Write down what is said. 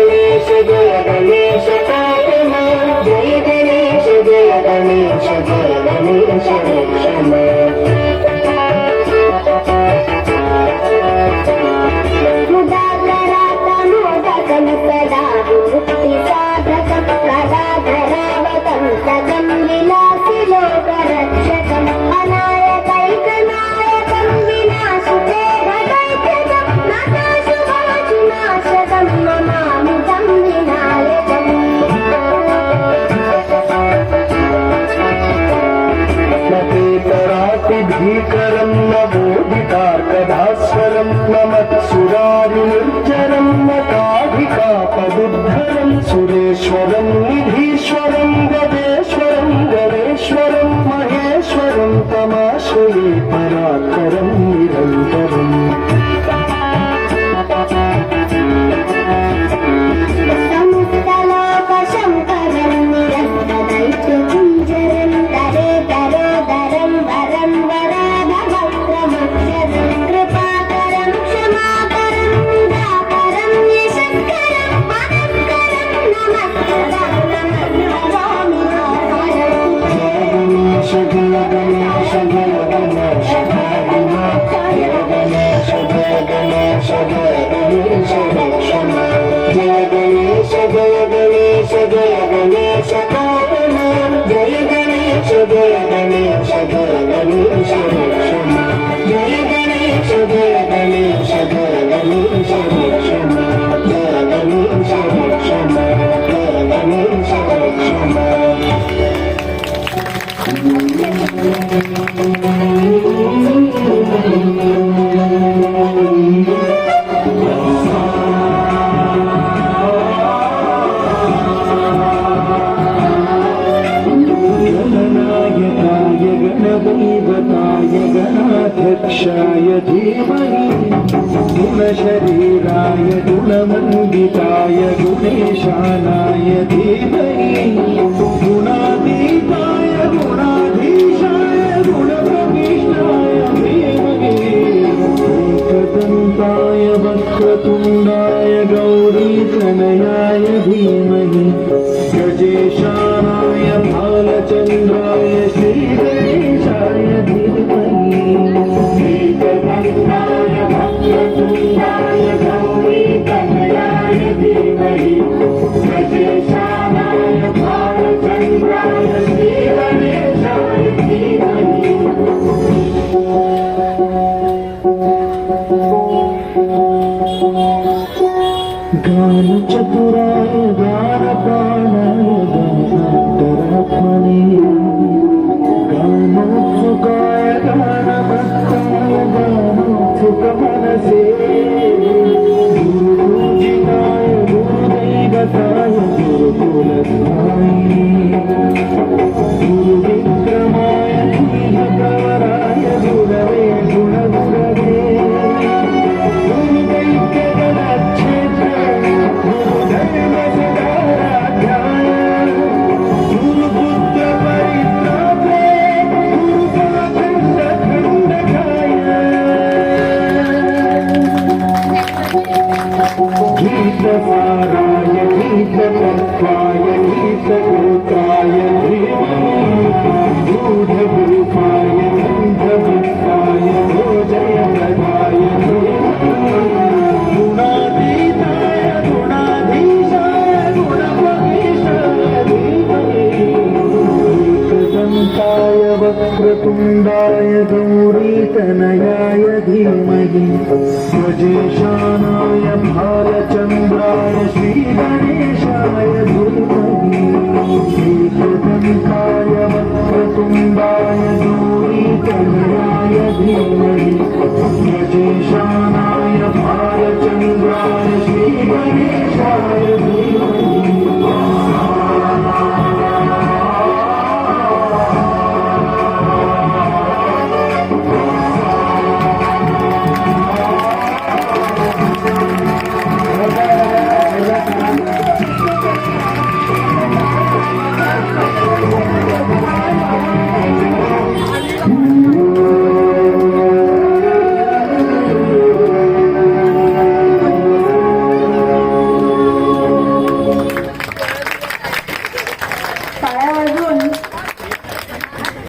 गणेश जय गणेश पालना जय गणेश जय गणेश जय गणेश रक्षमा मुदाकरातमोदकं सदा मुक्तिसाधकं प्रदाधरावतं सदं विलासि लोकरक्षकम् अनायकैकनायकं विनाशिते भदैत्यजं नताशुभाशुनाशकं नमामि तं विनायकम् भीकरं नवोदितार्कधास्वरं नमत्सुरारिनिर्जरं नकाधिकापदुद्धरं सुरेश्वरं निधीश्वरं गजेश्वरं गणेश्वरं महेश्वरं तमाश्रये परात्परं निरन्तरम् समुत्तलोकशङ्करं निरस्तदैत्यकुञ्जरं तरे तरोदरं वरं वराभवक्त्रमक्षरं कृपाकरं क्षमाकरं दाकरं यशस्करं मनस्करं नमस्करं नमामि गणेश जय गणेश जय गणेश जय गणेश जय गणेश जय गणेश रक्षमा जय गणेश जय गणेश जय गणेश पालना जय गणेश जय गणेश जय गणेश रक्षमा जय गणेश जय गणेश जय गणेश रक्षमा जय गणेश रक्षमा जय गणेश रक्षमा गणदैवताय गणाध्यक्षाय धीमहि गुणशरीराय गुणमण्डिताय गुणेशानाय धीमहि गुणातीताय गुणाधीशाय गुणप्रविष्टाय धीमहि एकदन्ताय वक्रतुण्डाय गौरीतनयाय धीमहि गजेशानाय भालचन्द्राय श्रीगणेशाय धीमहि एकदन्ताय वक्रतुण्डाय गौरीतनयाय धीमहि गजेशानाय भालचन्द्राय श्रीगणेशाय धीमहि गानचतुराय गानप्राणाय गानान्तरात्मने गानोत्सुकाय गानभक्ताय गानोत्सुकमनसे गुरुपूजिताय गुरुदैवताय गुरुकुलस्थायि गुरुविक्रमाय गुरुप्रवराय गुरवे गुणगुरवे गीतसाराय गीततत्त्वाय गीतगोत्राय धीमहि दूधभूपाय गन्धभक्ताय भोजयप्रदाय गुणातीताय गुणाधीशाय गुणप्रविष्टाय धीमहि एकदन्ताय वक्रतुण्डाय गौरीतनयाय धीमहि गजेशानाय भालचन्द्राय श्रीगणेश